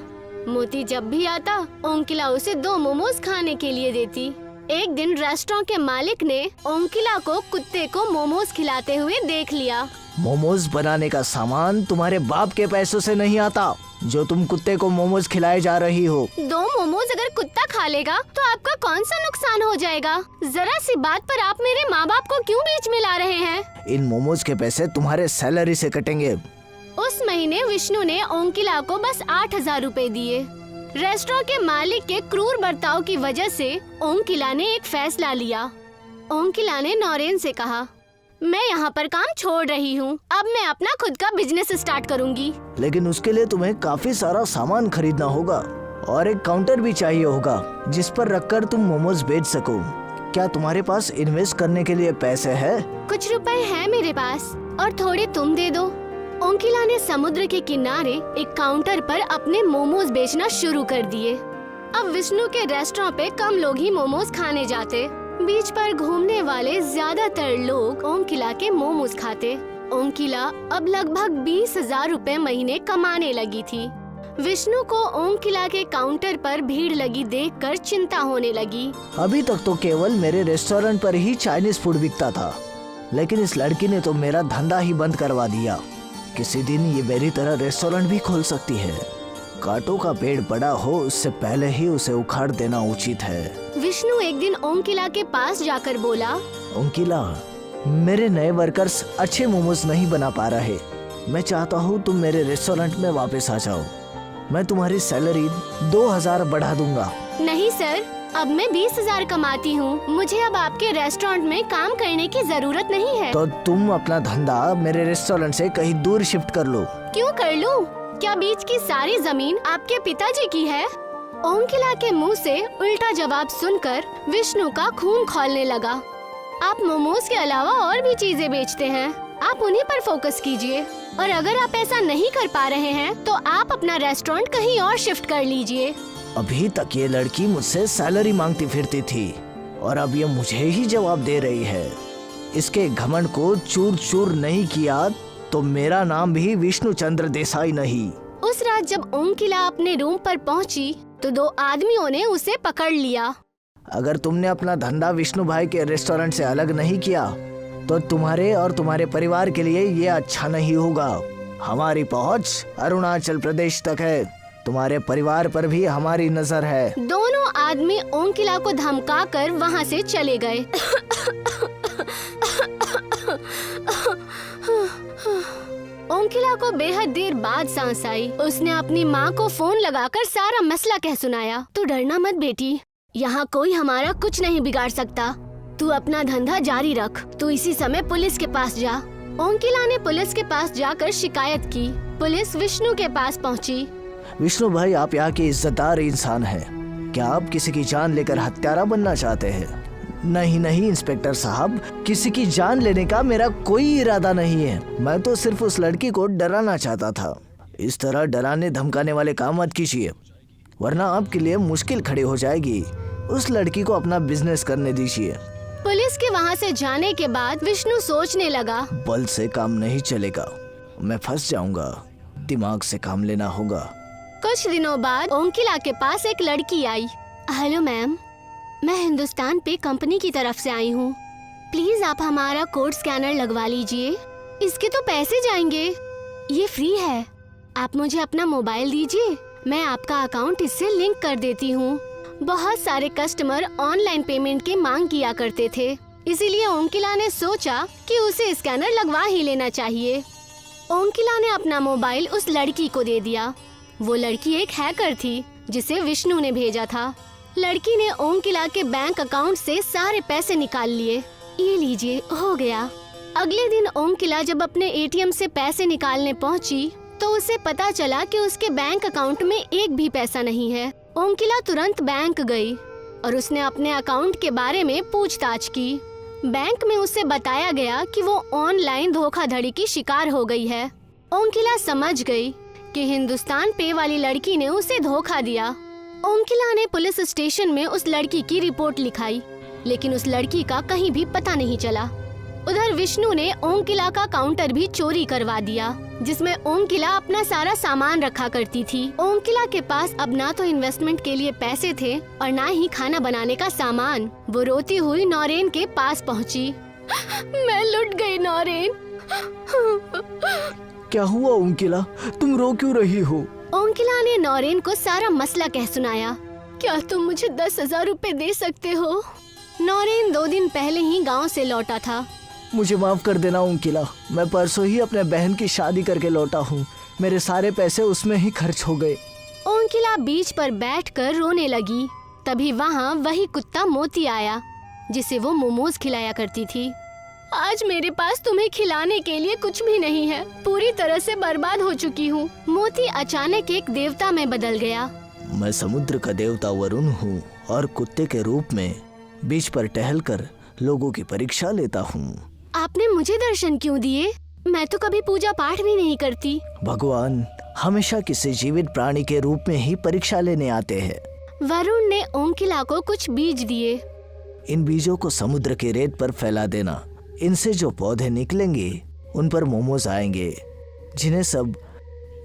मोती जब भी आता, ओंकिला उसे 2 मोमोज खाने के लिए देती। एक दिन रेस्टोरेंट के मालिक ने ओंकिला को कुत्ते को मोमोज खिलाते हुए देख लिया। मोमोज बनाने का सामान तुम्हारे बाप के पैसों से नहीं आता, जो तुम कुत्ते को मोमोज खिलाए जा रही हो। 2 मोमोज अगर कुत्ता खा लेगा तो आपका कौन सा नुकसान हो जाएगा? जरा सी बात पर आप मेरे माँ बाप को क्यों बीच में ला रहे हैं? इन मोमोज के पैसे तुम्हारे सैलरी से कटेंगे। उस महीने विष्णु ने ओंकिला को बस 8,000 रुपए दिए। रेस्टोरेंट के मालिक के क्रूर बर्ताव की वजह से ओंकिला ने एक फैसला लिया। ओंकिला ने नौरेन से कहा, मैं यहाँ पर काम छोड़ रही हूँ, अब मैं अपना खुद का बिजनेस स्टार्ट करूँगी। लेकिन उसके लिए तुम्हें काफी सारा सामान खरीदना होगा और एक काउंटर भी चाहिए होगा जिस पर रखकर तुम मोमोज बेच सको। क्या तुम्हारे पास इन्वेस्ट करने के लिए पैसे है? कुछ रुपए है मेरे पास और थोड़े तुम दे दो। ओंकिला ने समुद्र के किनारे एक काउंटर पर अपने मोमोज बेचना शुरू कर दिए। अब विष्णु के रेस्टोरेंट पे कम लोग ही मोमोज खाने जाते। बीच पर घूमने वाले ज्यादातर लोग ओंकिला के मोमोज खाते। ओंकिला अब लगभग 20,000 रुपए महीने कमाने लगी थी। विष्णु को ओंकिला के काउंटर पर भीड़ लगी देखकर चिंता होने लगी। अभी तक तो केवल मेरे रेस्टोरेंट पर ही चाइनीज फूड बिकता था, लेकिन इस लड़की ने तो मेरा धंधा ही बंद करवा दिया। किसी दिन ये मेरी तरह रेस्टोरेंट भी खोल सकती है। कांटों का पेड़ बड़ा हो उससे पहले ही उसे उखाड़ देना उचित है। विष्णु एक दिन ओंकिला के पास जाकर बोला, ओंकिला, मेरे नए वर्कर्स अच्छे मोमोज नहीं बना पा रहे। मैं चाहता हूँ तुम मेरे रेस्टोरेंट में वापस आ जाओ। मैं तुम्हारी सैलरी 2,000 बढ़ा दूंगा। नहीं सर, अब मैं 20,000 कमाती हूँ, मुझे अब आपके रेस्टोरेंट में काम करने की जरूरत नहीं है। तो तुम अपना धंधा मेरे रेस्टोरेंट से कहीं दूर शिफ्ट कर लो। क्यों कर लूँ? क्या बीच की सारी जमीन आपके पिताजी की है? ओंकिला के मुंह से उल्टा जवाब सुनकर विष्णु का खून खौलने लगा। आप मोमोज के अलावा और भी चीजें बेचते हैं, आप उन्हीं पर फोकस कीजिए। और अगर आप ऐसा नहीं कर पा रहे हैं तो आप अपना रेस्टोरेंट कहीं और शिफ्ट कर लीजिए। अभी तक ये लड़की मुझसे सैलरी मांगती फिरती थी और अब ये मुझे ही जवाब दे रही है। इसके घमंड को चूर चूर नहीं किया तो मेरा नाम भी विष्णु चंद्र देसाई नहीं। उस रात जब ओंकिला अपने रूम पर पहुंची तो दो आदमियों ने उसे पकड़ लिया। अगर तुमने अपना धंधा विष्णु भाई के रेस्टोरेंट से अलग नहीं किया तो तुम्हारे और तुम्हारे परिवार के लिए ये अच्छा नहीं होगा। हमारी पहुंच अरुणाचल प्रदेश तक है, तुम्हारे परिवार पर भी हमारी नजर है। दोनों आदमी ओंकिला को धमकाकर वहां से चले गए। ओंकिला को बेहद देर बाद सांस आई। उसने अपनी माँ को फोन लगाकर सारा मसला कह सुनाया। तू डरना मत बेटी, यहाँ कोई हमारा कुछ नहीं बिगाड़ सकता। तू अपना धंधा जारी रख। तू इसी समय पुलिस के पास जा। ओंकिला ने पुलिस के पास जाकर शिकायत की। पुलिस विष्णु के पास पहुँची। विष्णु भाई, आप यहाँ के इज्जतदार इंसान हैं। क्या आप किसी की जान लेकर हत्यारा बनना चाहते हैं? नहीं नहीं इंस्पेक्टर साहब, किसी की जान लेने का मेरा कोई इरादा नहीं है। मैं तो सिर्फ उस लड़की को डराना चाहता था। इस तरह डराने धमकाने वाले काम मत कीजिए, वरना आपके लिए मुश्किल खड़ी हो जाएगी। उस लड़की को अपना बिजनेस करने दीजिए। पुलिस के वहाँ से जाने के बाद विष्णु सोचने लगा, बल से काम नहीं चलेगा, मैं फंस जाऊंगा। दिमाग से काम लेना होगा। कुछ दिनों बाद ओंकिला के पास एक लड़की आई। हेलो मैम, मैं हिंदुस्तान पे कंपनी की तरफ से आई हूँ। प्लीज आप हमारा कोड स्कैनर लगवा लीजिए। इसके तो पैसे जाएंगे, ये फ्री है। आप मुझे अपना मोबाइल दीजिए, मैं आपका अकाउंट इससे लिंक कर देती हूँ। बहुत सारे कस्टमर ऑनलाइन पेमेंट की मांग किया करते थे, इसीलिए ओंकिला ने सोचा कि उसे स्कैनर लगवा ही लेना चाहिए। ओंकिला ने अपना मोबाइल उस लड़की को दे दिया। वो लड़की एक हैकर थी जिसे विष्णु ने भेजा था। लड़की ने ओंकिला के बैंक अकाउंट से सारे पैसे निकाल लिए। ये लीजिए, हो गया। अगले दिन ओंकिला जब अपने एटीएम से पैसे निकालने पहुंची तो उसे पता चला कि उसके बैंक अकाउंट में एक भी पैसा नहीं है। ओंकिला तुरंत बैंक गई और उसने अपने अकाउंट के बारे में पूछताछ की। बैंक में उसे बताया गया कि वो ऑनलाइन धोखाधड़ी की शिकार हो गई है। ओंकिला समझ गई कि हिंदुस्तान पे वाली लड़की ने उसे धोखा दिया। ओंकिला ने पुलिस स्टेशन में उस लड़की की रिपोर्ट लिखाई, लेकिन उस लड़की का कहीं भी पता नहीं चला। उधर विष्णु ने ओंकिला का काउंटर भी चोरी करवा दिया, जिसमें ओंकिला अपना सारा सामान रखा करती थी। ओंकिला के पास अब ना तो इन्वेस्टमेंट के लिए पैसे थे और ना ही खाना बनाने का सामान। वो रोती हुई नौरेन के पास पहुंची। मैं लुट गई नौरेन। क्या हुआ ओंकिला, तुम रो क्यों रही हो? ओंकिला ने नौरेन को सारा मसला कह सुनाया। क्या तुम मुझे 10,000 रुपए दे सकते हो? नौरेन 2 दिन पहले ही गांव से लौटा था। मुझे माफ कर देना ओंकिला, मैं परसों ही अपने बहन की शादी करके लौटा हूँ। मेरे सारे पैसे उसमें ही खर्च हो गए। ओंकिला बीच पर बैठकर रोने लगी। तभी वहाँ वही कुत्ता मोती आया, जिसे वो मोमोज खिलाया करती थी। आज मेरे पास तुम्हें खिलाने के लिए कुछ भी नहीं है, पूरी तरह से बर्बाद हो चुकी हूँ। मोती अचानक एक देवता में बदल गया। मैं समुद्र का देवता वरुण हूँ और कुत्ते के रूप में बीच पर टहलकर लोगों की परीक्षा लेता हूँ। आपने मुझे दर्शन क्यों दिए? मैं तो कभी पूजा पाठ भी नहीं करती। भगवान हमेशा किसी जीवित प्राणी के रूप में ही परीक्षा लेने आते हैं। वरुण ने ओंकिला को कुछ बीज दिए। इन बीजों को समुद्र के रेत पर फैला देना। इनसे जो पौधे निकलेंगे उन पर मोमोज आएंगे, जिन्हें सब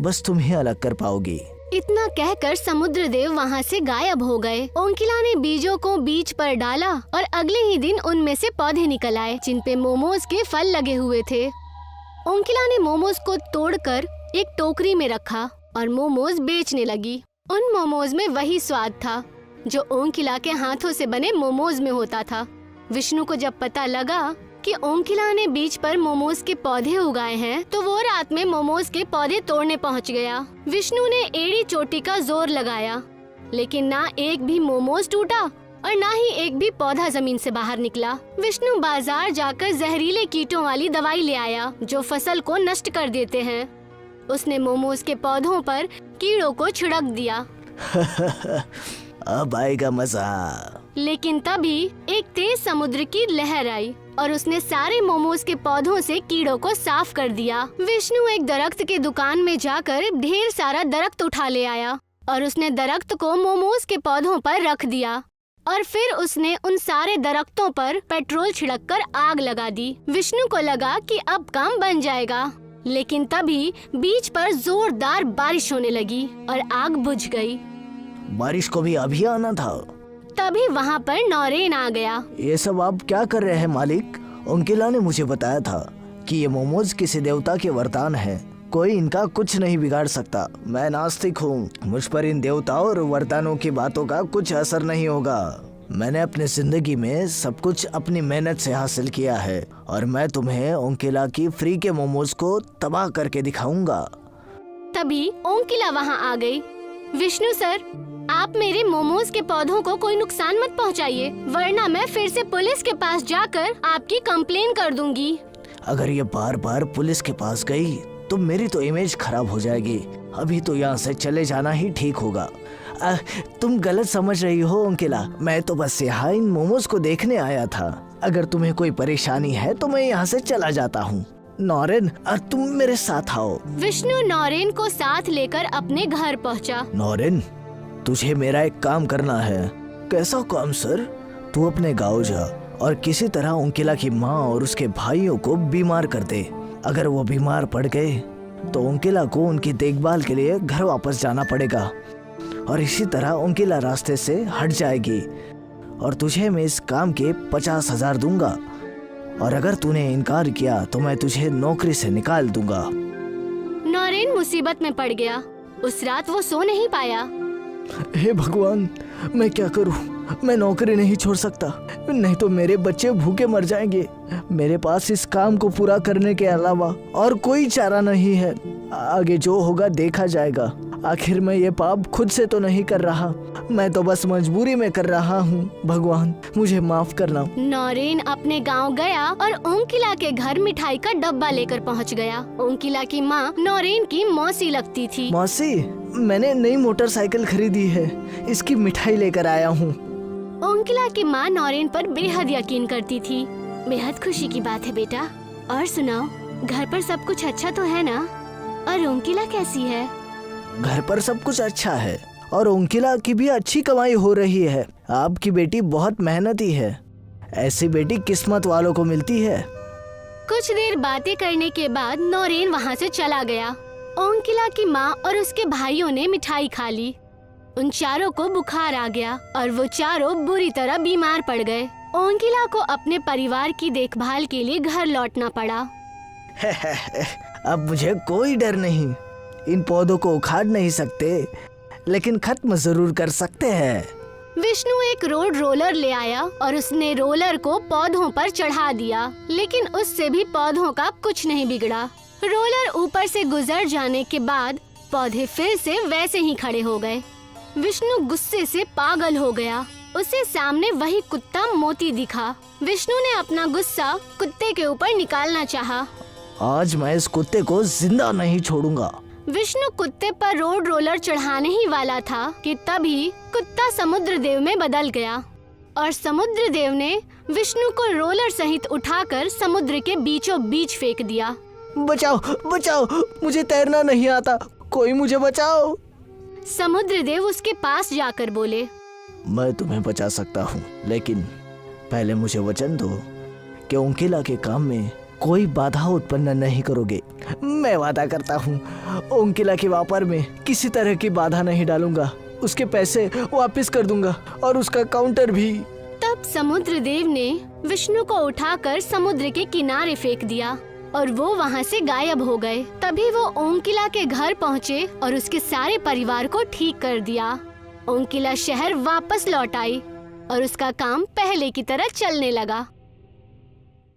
बस तुम ही अलग कर पाओगी। इतना कहकर समुद्र देव वहाँ से गायब हो गए। ओंकिला ने बीजों को बीज पर डाला और अगले ही दिन उनमें से पौधे निकल आए, जिन पे मोमोज के फल लगे हुए थे। ओंकिला ने मोमोज को तोड़कर एक टोकरी में रखा और मोमोज बेचने लगी। उन मोमोज में वही स्वाद था जो ओंकिला के हाथों से बने मोमोज में होता था। विष्णु को जब पता लगा कि ओंकिला ने बीज पर मोमोज के पौधे उगाए हैं, तो वो रात में मोमोज के पौधे तोड़ने पहुंच गया। विष्णु ने एड़ी चोटी का जोर लगाया, लेकिन ना एक भी मोमोज टूटा और ना ही एक भी पौधा जमीन से बाहर निकला। विष्णु बाजार जाकर जहरीले कीटों वाली दवाई ले आया, जो फसल को नष्ट कर देते हैं। उसने मोमोज के पौधों पर कीड़ों को छिड़क दिया। अब आएगा मजा। लेकिन तभी एक तेज समुद्र की लहर आई और उसने सारे मोमोज के पौधों से कीड़ों को साफ कर दिया। विष्णु एक दरख्त के दुकान में जाकर ढेर सारा दरख्त उठा ले आया और उसने दरख्त को मोमोज के पौधों पर रख दिया और फिर उसने उन सारे दरख्तों पर पेट्रोल छिड़ककर आग लगा दी। विष्णु को लगा कि अब काम बन जाएगा, लेकिन तभी बीच पर जोरदार बारिश होने लगी और आग बुझ गई। बारिश को भी अभी आना था। तभी वहाँ पर नौरेन आ गया। ये सब आप क्या कर रहे हैं मालिक? अंकिला ने मुझे बताया था कि ये मोमोज किसी देवता के वरदान है, कोई इनका कुछ नहीं बिगाड़ सकता। मैं नास्तिक हूँ, मुझ पर इन देवताओं और वरदानों की बातों का कुछ असर नहीं होगा। मैंने अपनी जिंदगी में सब कुछ अपनी मेहनत से हासिल किया है और मैं तुम्हें ओंकिला की फ्री के मोमोज को तबाह करके दिखाऊंगा। तभी ओंकिला वहाँ आ गई। विष्णु सर, आप मेरे मोमोज के पौधों को कोई नुकसान मत पहुँचाइए, वरना मैं फिर से पुलिस के पास जाकर आपकी कंप्लेन कर दूंगी। अगर ये बार बार पुलिस के पास गई तो मेरी तो इमेज खराब हो जाएगी। अभी तो यहाँ से चले जाना ही ठीक होगा। तुम गलत समझ रही हो अंकिला, मैं तो बस यहाँ इन मोमोज को देखने आया था। अगर तुम्हें कोई परेशानी है तो मैं यहाँ से चला जाता हूँ। नौरेन, तुम मेरे साथ आओ। विष्णु नौरेन को साथ लेकर अपने घर पहुँचा। नौरेन, तुझे मेरा एक काम करना है। कैसा काम सर? तू अपने गाँव जा और किसी तरह अंकिला की माँ और उसके भाइयों को बीमार कर दे। अगर वो बीमार पड़ गए तो अंकिला को उनकी देखभाल के लिए घर वापस जाना पड़ेगा और इसी तरह अंकिला रास्ते से हट जाएगी और तुझे मैं इस काम के 50,000 दूंगा और अगर तूने इनकार किया तो मैं तुझे नौकरी से निकाल दूंगा। नौरेन मुसीबत में पड़ गया। उस रात वो सो नहीं पाया। हे भगवान, मैं क्या करूं? मैं नौकरी नहीं छोड़ सकता, नहीं तो मेरे बच्चे भूखे मर जाएंगे। मेरे पास इस काम को पूरा करने के अलावा और कोई चारा नहीं है। आगे जो होगा देखा जाएगा। आखिर मैं ये पाप खुद से तो नहीं कर रहा, मैं तो बस मजबूरी में कर रहा हूँ। भगवान, मुझे माफ करना। नौरेन अपने गांव गया और ओंकिला के घर मिठाई का डब्बा लेकर पहुँच गया। ओंकिला की माँ नौरेन की मौसी लगती थी। मौसी, मैंने नई मोटरसाइकिल खरीदी है, इसकी मिठाई लेकर आया हूँ। ओंकिला की माँ नौरेन पर बेहद यकीन करती थी। बेहद खुशी की बात है बेटा। और सुनाओ, घर पर सब कुछ अच्छा तो है ना? और ओंकिला कैसी है? घर पर सब कुछ अच्छा है और ओंकिला की भी अच्छी कमाई हो रही है। आपकी बेटी बहुत मेहनती है, ऐसी बेटी किस्मत वालों को मिलती है। कुछ देर बातें करने के बाद नौरेन वहाँ से चला गया। ओंकिला की माँ और उसके भाइयों ने मिठाई खा ली। उन चारों को बुखार आ गया और वो चारों बुरी तरह बीमार पड़ गए। ओंकिला को अपने परिवार की देखभाल के लिए घर लौटना पड़ा। अब मुझे कोई डर नहीं। इन पौधों को उखाड़ नहीं सकते, लेकिन खत्म जरूर कर सकते हैं। विष्णु एक रोड रोलर ले आया और उसने रोलर को पौधों पर चढ़ा दिया, लेकिन उससे भी पौधों का कुछ नहीं बिगड़ा। रोलर ऊपर से गुजर जाने के बाद पौधे फिर से वैसे ही खड़े हो गए। विष्णु गुस्से से पागल हो गया। उसे सामने वही कुत्ता मोती दिखा। विष्णु ने अपना गुस्सा कुत्ते के ऊपर निकालना चाहा। आज मैं इस कुत्ते को जिंदा नहीं छोड़ूंगा। विष्णु कुत्ते पर रोड रोलर चढ़ाने ही वाला था कि तभी कुत्ता समुद्र देव में बदल गया और समुद्र देव ने विष्णु को रोलर सहित उठाकर समुद्र के बीचों बीच फेंक दिया। बचाओ, बचाओ, मुझे तैरना नहीं आता, कोई मुझे बचाओ। समुद्र देव उसके पास जाकर बोले, मैं तुम्हें बचा सकता हूँ, लेकिन पहले मुझे वचन दो कि ओंकिला के काम में कोई बाधा उत्पन्न नहीं करोगे। मैं वादा करता हूँ, ओंकिला के व्यापार में किसी तरह की बाधा नहीं डालूंगा। उसके पैसे वापस कर दूंगा और उसका काउंटर भी। तब समुद्र देव ने विष्णु को उठाकर समुद्र के किनारे फेंक दिया और वो वहाँ से गायब हो गए। तभी वो ओंकिला के घर पहुँचे और उसके सारे परिवार को ठीक कर दिया। ओंकिला शहर वापस लौट आई और उसका काम पहले की तरह चलने लगा।